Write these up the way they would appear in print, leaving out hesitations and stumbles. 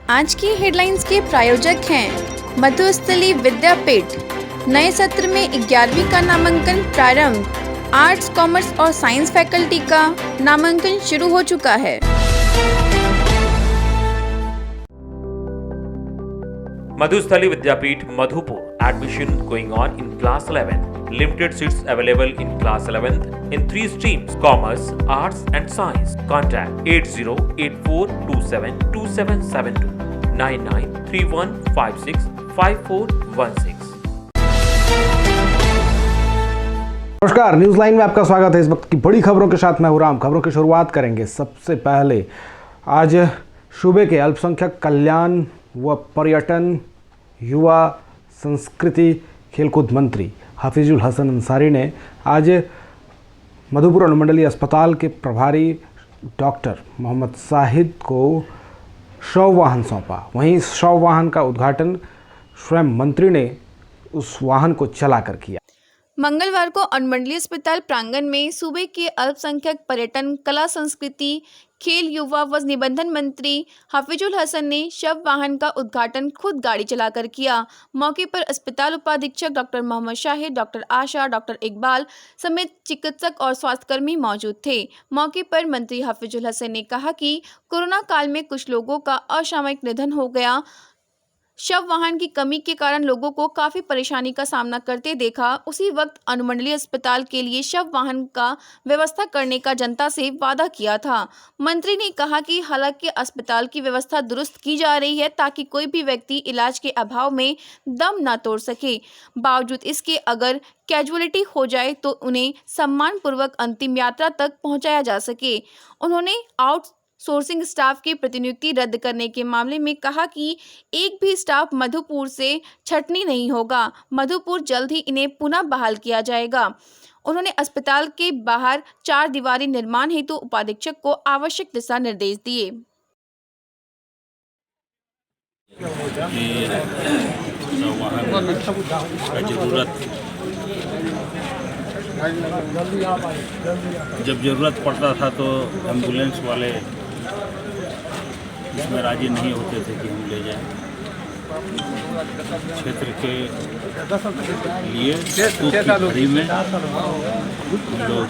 आज की हेडलाइंस के प्रायोजक हैं मधुस्थली विद्यापीठ। नए सत्र में 11वीं का नामांकन प्रारंभ। आर्ट्स, कॉमर्स और साइंस फैकल्टी का नामांकन शुरू हो चुका है। मधुस्थली विद्यापीठ Madhupur. Admission going on in class 11. Limited seats available in class 11th in 3 streams: Commerce, Arts and Science. Contact 8084272772 9931565416. नमस्कार, न्यूज लाइन में आपका स्वागत है। इस वक्त की बड़ी खबरों के साथ मैं हूं राम। खबरों की शुरुआत करेंगे। सबसे पहले आज सूबे के अल्पसंख्यक कल्याण व पर्यटन, युवा, संस्कृति, खेलकूद मंत्री हफीजुल हसन अंसारी ने आज मधुपुर अनुमंडलीय अस्पताल के प्रभारी डॉक्टर मोहम्मद साहिद को शव वाहन सौंपा। वहीं शव वाहन का उद्घाटन स्वयं मंत्री ने उस वाहन को चलाकर किया। मंगलवार को अनुमंडलीय अस्पताल प्रांगण में सूबे के अल्पसंख्यक पर्यटन, कला, संस्कृति, खेल, युवा व निबंधन मंत्री हफीजुल हसन ने शव वाहन का उद्घाटन खुद गाड़ी चलाकर किया। मौके पर अस्पताल उपाधीक्षक डॉक्टर मोहम्मद शाहिद, डॉक्टर आशा, डॉक्टर इकबाल समेत चिकित्सक और स्वास्थ्यकर्मी मौजूद थे। मौके पर मंत्री हफीजुल हसन ने कहा कि कोरोना काल में कुछ लोगों का असामयिक निधन हो गया। शव वाहन की कमी के कारण लोगों को काफ़ी परेशानी का सामना करते देखा। उसी वक्त अनुमंडलीय अस्पताल के लिए शव वाहन का व्यवस्था करने का जनता से वादा किया था। मंत्री ने कहा कि हालांकि अस्पताल की व्यवस्था दुरुस्त की जा रही है ताकि कोई भी व्यक्ति इलाज के अभाव में दम ना तोड़ सके। बावजूद इसके अगर कैजुअलिटी हो जाए तो उन्हें सम्मानपूर्वक अंतिम यात्रा तक पहुँचाया जा सके। उन्होंने सोर्सिंग स्टाफ की प्रतिनियुक्ति रद्द करने के मामले में कहा कि एक भी स्टाफ मधुपुर से छटनी नहीं होगा। मधुपुर जल्द ही इन्हें पुनः बहाल किया जाएगा। उन्होंने अस्पताल के बाहर 4 दीवारी निर्माण हेतु उपाधीक्षक को आवश्यक दिशा निर्देश दिए। जब ज़रूरत पड़ता था तो एम्बुलेंस वाले इसमें राजी नहीं होते थे कि हम ले जाएं। क्षेत्र के लिए घड़ी में हम लोग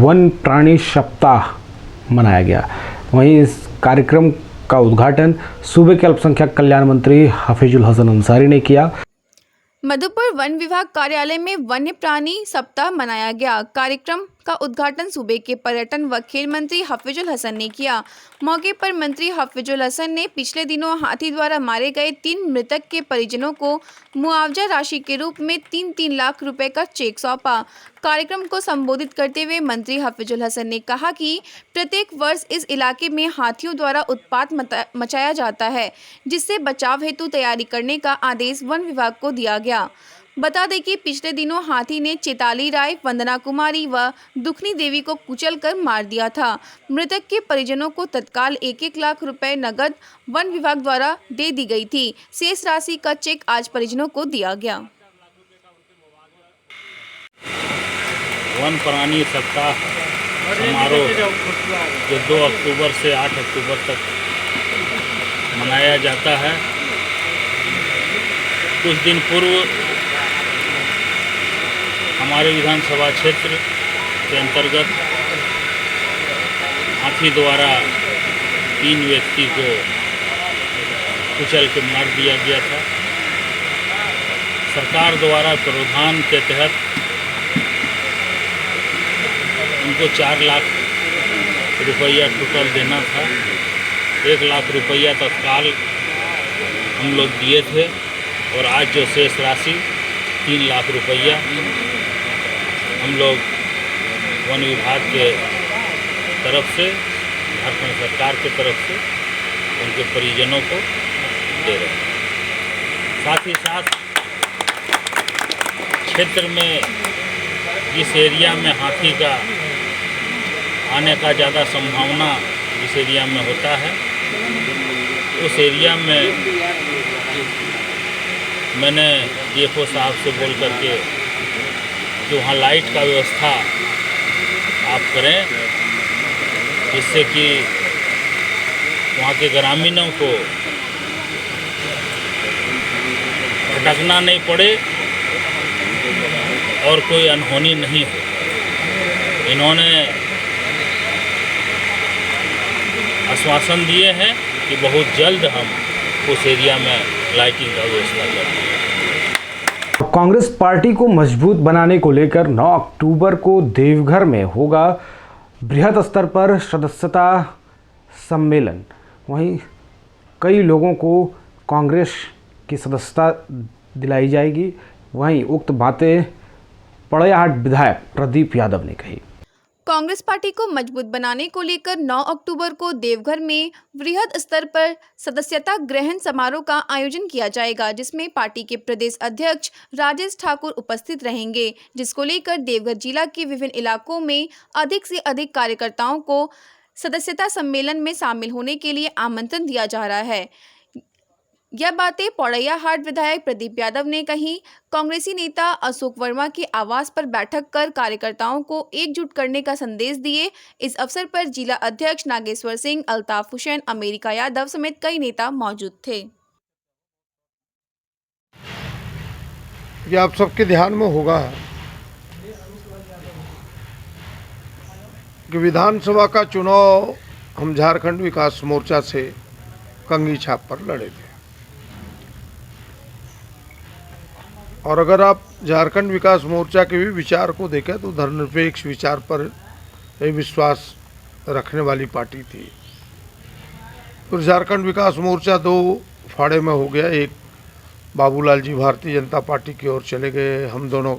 वन प्राणी सप्ताह मनाया गया। वहीं इस कार्यक्रम का उद्घाटन सूबे के अल्पसंख्यक कल्याण मंत्री हफीजुल हसन अंसारी ने किया। मधुपुर वन विभाग कार्यालय में वन्य प्राणी सप्ताह मनाया गया। कार्यक्रम का उद्घाटन सूबे के पर्यटन व खेल मंत्री हफीजुल हसन ने किया। मौके पर मंत्री हफीजुल हसन ने पिछले दिनों हाथी द्वारा मारे गए 3 मृतक के परिजनों को मुआवजा राशि के रूप में 3-3 लाख रुपए का चेक सौंपा। कार्यक्रम को संबोधित करते हुए मंत्री हफीजुल हसन ने कहा कि प्रत्येक वर्ष इस इलाके में हाथियों द्वारा उत्पात मचाया जाता है, जिससे बचाव हेतु तैयारी करने का आदेश वन विभाग को दिया गया। बता दें कि पिछले दिनों हाथी ने चेताली राय, वंदना कुमारी व दुखनी देवी को कुचलकर मार दिया था। मृतक के परिजनों को तत्काल 1-1 लाख रुपए नगद वन विभाग द्वारा दे दी गई थी। शेष राशि का चेक आज परिजनों को दिया गया। वन प्राणी सप्ताह समारोह जो 2 अक्टूबर से 8 अक्टूबर तक मनाया जाता है। कुछ दिन पूर्व हमारे विधानसभा क्षेत्र के अंतर्गत हाथी द्वारा 3 व्यक्ति को कुचल के मार दिया गया था। सरकार द्वारा प्रावधान के तहत उनको 4 लाख रुपया टोटल देना था। 1 लाख रुपया तत्काल हम लोग दिए थे और आज जो शेष राशि 3 लाख रुपया हम लोग वन विभाग के तरफ से, झारखंड सरकार के तरफ से उनके परिजनों को दे रहे हैं। साथ ही साथ क्षेत्र में जिस एरिया में हाथी का आने का ज़्यादा संभावना जिस एरिया में होता है, उस एरिया में मैंने DFO साहब से बोल करके कि वहाँ लाइट का व्यवस्था आप करें जिससे कि वहाँ के ग्रामीणों को भटकना नहीं पड़े और कोई अनहोनी नहीं हो। इन्होंने आश्वासन दिए हैं कि बहुत जल्द हम उस एरिया में लाइटिंग का व्यवस्था करेंगे। कांग्रेस पार्टी को मजबूत बनाने को लेकर 9 अक्टूबर को देवघर में होगा बृहद स्तर पर सदस्यता सम्मेलन। वहीं कई लोगों को कांग्रेस की सदस्यता दिलाई जाएगी। वहीं उक्त बातें पड़ैयाहाट विधायक प्रदीप यादव ने कही। कांग्रेस पार्टी को मजबूत बनाने को लेकर 9 अक्टूबर को देवघर में वृहद स्तर पर सदस्यता ग्रहण समारोह का आयोजन किया जाएगा, जिसमें पार्टी के प्रदेश अध्यक्ष राजेश ठाकुर उपस्थित रहेंगे, जिसको लेकर देवघर जिला के विभिन्न इलाकों में अधिक से अधिक कार्यकर्ताओं को सदस्यता सम्मेलन में शामिल होने के लिए आमंत्रण दिया जा रहा है। यह बातें पौड़ैयाहाट विधायक प्रदीप यादव ने कही। कांग्रेसी नेता अशोक वर्मा के आवास पर बैठक कर कार्यकर्ताओं को एकजुट करने का संदेश दिए। इस अवसर पर जिला अध्यक्ष नागेश्वर सिंह, अल्ताफ हुसैन, अमेरिका यादव समेत कई नेता मौजूद थे। ये आप सबके ध्यान में होगा कि विधानसभा का चुनाव हम झारखंड विकास मोर्चा से कंगी छाप पर लड़े थे, और अगर आप झारखंड विकास मोर्चा के भी विचार को देखें तो धर्मनिरपेक्ष विचार पर एक विश्वास रखने वाली पार्टी थी। फिर झारखंड विकास मोर्चा 2 फाड़े में हो गया। एक बाबूलाल जी भारतीय जनता पार्टी की ओर चले गए, हम दोनों,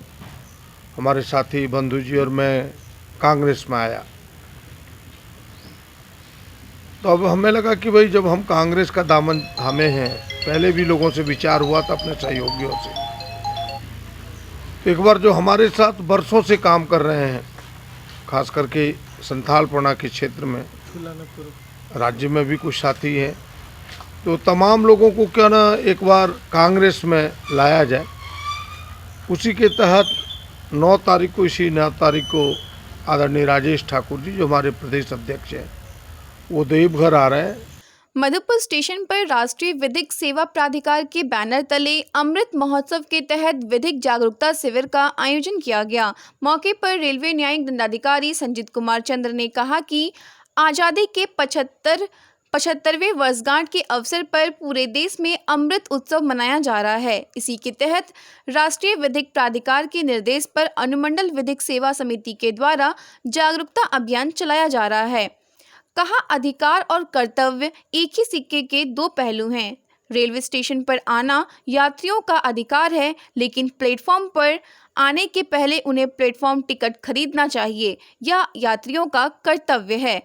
हमारे साथी बंधु जी और मैं कांग्रेस में आया। तो अब हमें लगा कि भाई जब हम कांग्रेस का दामन थामे हैं, पहले भी लोगों से विचार हुआ था अपने सहयोगियों से, एक बार जो हमारे साथ बरसों से काम कर रहे हैं, खास करके संथालपना के क्षेत्र में, राज्य में भी कुछ साथी हैं, तो तमाम लोगों को क्यों ना एक बार कांग्रेस में लाया जाए। उसी के तहत 9 तारीख को, इसी 9 तारीख को आदरणीय राजेश ठाकुर जी जो हमारे प्रदेश अध्यक्ष हैं, वो देवघर आ रहे हैं। मधुपुर स्टेशन पर राष्ट्रीय विधिक सेवा प्राधिकार के बैनर तले अमृत महोत्सव के तहत विधिक जागरूकता शिविर का आयोजन किया गया। मौके पर रेलवे न्यायिक दंडाधिकारी संजीत कुमार चंद्र ने कहा कि आज़ादी के 75वें वर्षगांठ के अवसर पर पूरे देश में अमृत उत्सव मनाया जा रहा है। इसी के तहत राष्ट्रीय विधिक प्राधिकार के निर्देश पर अनुमंडल विधिक सेवा समिति के द्वारा जागरूकता अभियान चलाया जा रहा है। कहा, अधिकार और कर्तव्य एक ही सिक्के के 2 पहलू हैं। रेलवे स्टेशन पर आना यात्रियों का अधिकार है, लेकिन प्लेटफॉर्म पर आने के पहले उन्हें प्लेटफॉर्म टिकट खरीदना चाहिए, यह यात्रियों का कर्तव्य है।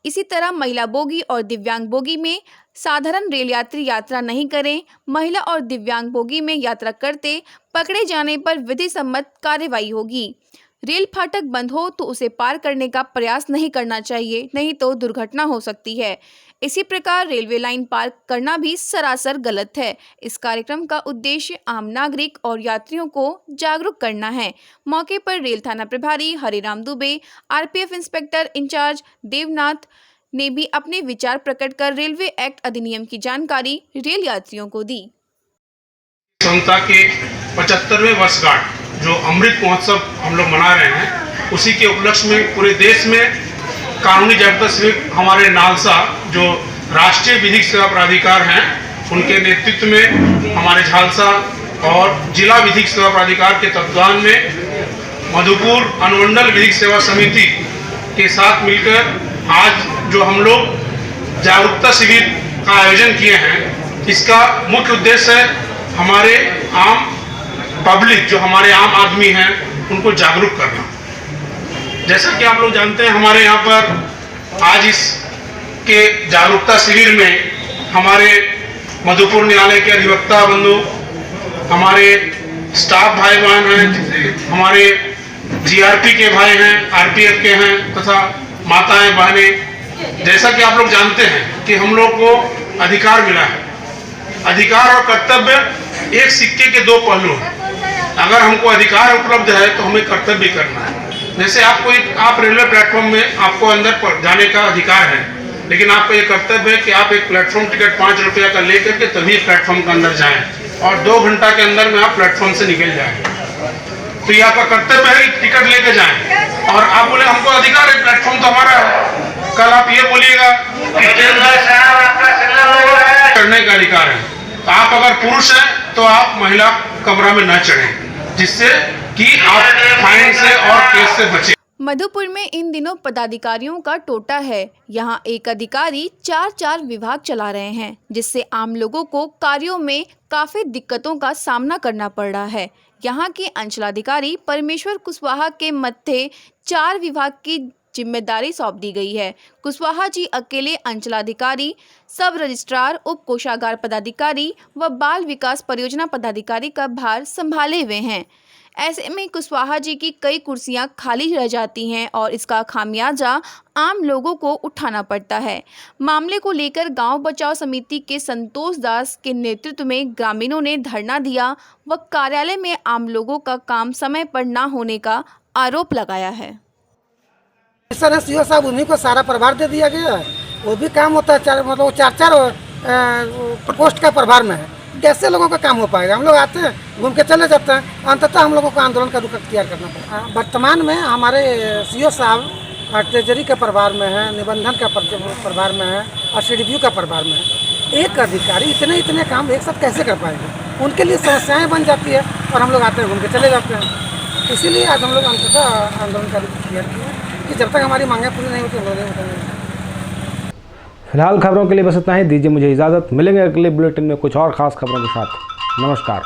इसी तरह महिला बोगी और दिव्यांग बोगी में साधारण रेल यात्री यात्रा नहीं करें। महिला और दिव्यांग बोगी में यात्रा करते पकड़े जाने पर विधि सम्मत कार्रवाई होगी। रेल फाटक बंद हो तो उसे पार करने का प्रयास नहीं करना चाहिए, नहीं तो दुर्घटना हो सकती है। इसी प्रकार रेलवे लाइन पार करना भी सरासर गलत है। इस कार्यक्रम का उद्देश्य आम नागरिक और यात्रियों को जागरूक करना है। मौके पर रेल थाना प्रभारी Hariram Dubey, RPF inspector incharge Devnath ने भी अपने विचार प्रकट कर रेलवे एक्ट अधिनियम की जानकारी रेल यात्रियों को दी। स्वतंत्रता के 75वें वर्षगांठ जो अमृत महोत्सव हम लोग मना रहे हैं, उसी के उपलक्ष्य में पूरे देश में कानूनी जागरूकता शिविर हमारे नालसा जो राष्ट्रीय विधिक सेवा प्राधिकार हैं, उनके नेतृत्व में हमारे झालसा और जिला विधिक सेवा प्राधिकार के तत्वावधान में मधुपुर अनुमंडल विधिक सेवा समिति के साथ मिलकर आज जो हम लोग जागरूकता शिविर का आयोजन किए हैं, इसका मुख्य उद्देश्य है हमारे आम पब्लिक, जो हमारे आम आदमी हैं, उनको जागरूक करना। जैसा कि आप लोग जानते हैं, हमारे यहाँ पर आज इस के जागरूकता शिविर में हमारे मधुपुर न्यायालय के अधिवक्ता बंधु, हमारे स्टाफ भाई बहन हैं, हमारे जीआरपी के भाई हैं, आरपीएफ के हैं तथा माताएं बहनें। जैसा कि आप लोग जानते हैं कि हम लोग को अधिकार मिला है। अधिकार और कर्तव्य एक सिक्के के 2 पहलू हैं। अगर हमको अधिकार उपलब्ध है तो हमें कर्तव्य करना है। जैसे आपको आप रेलवे प्लेटफॉर्म में आपको अंदर जाने का अधिकार है, लेकिन आपका ये कर्तव्य है कि आप एक प्लेटफॉर्म टिकट 5 रुपया का लेकर के तभी प्लेटफॉर्म के अंदर जाएं और 2 घंटा के अंदर में आप प्लेटफॉर्म से निकल जाएं। तो ये आपका कर्तव्य है कि टिकट लेके जाएं। और आप बोले हमको अधिकार है, प्लेटफॉर्म तो हमारा है। कल आप ये बोलिएगा कि चढ़ने का अधिकार है, तो आप अगर पुरुष हैं तो आप महिला कमरा में न चढ़ें, जिससे कि आप फाइन से और केस से बचें। मधुपुर में इन दिनों पदाधिकारियों का टोटा है। यहाँ एक अधिकारी 4 विभाग चला रहे हैं, जिससे आम लोगों को कार्यों में काफ़ी दिक्कतों का सामना करना पड़ रहा है। यहाँ के अंचलाधिकारी परमेश्वर कुशवाहा के मत्थे 4 विभाग की जिम्मेदारी सौंप दी गई है। कुशवाहा जी अकेले अंचलाधिकारी, सब रजिस्ट्रार, उप कोषागार पदाधिकारी व बाल विकास परियोजना पदाधिकारी का भार संभाले हुए हैं। ऐसे में कुशवाहा जी की कई कुर्सियां खाली रह जाती हैं और इसका खामियाजा आम लोगों को उठाना पड़ता है। मामले को लेकर गांव बचाओ समिति के संतोष दास के नेतृत्व में ग्रामीणों ने धरना दिया व कार्यालय में आम लोगों का काम समय पर न होने का आरोप लगाया है। सर सीओ साहब उन्हीं को सारा प्रभार दे दिया गया है। वो भी काम होता है मतलब 4 पोस्ट का प्रभार में है। कैसे लोगों का काम हो पाएगा? हम लोग आते हैं, घूम के चले जाते हैं, अंततः हम लोगों को आंदोलन का रुख अख्तियार करना पड़ता है। वर्तमान में हमारे सीओ साहब ट्रेजरी के प्रभार में है, निबंधन का प्रभार में है और सीडीपीयू का प्रभार में है। एक अधिकारी इतने काम एक साथ कैसे कर पाएंगे? उनके लिए समस्याएं बन जाती है और हम लोग आते हैं, घूम के चले जाते हैं। इसीलिए आज हम लोग अंततः आंदोलन का रुख अख्तियार किया कि जब तक हमारी मांगें पूरी नहीं होती हम लोग नहीं उठाएंगे। फिलहाल खबरों के लिए बस इतना ही। दीजिए मुझे इजाज़त। मिलेंगे अगले बुलेटिन में कुछ और ख़ास खबरों के साथ। नमस्कार।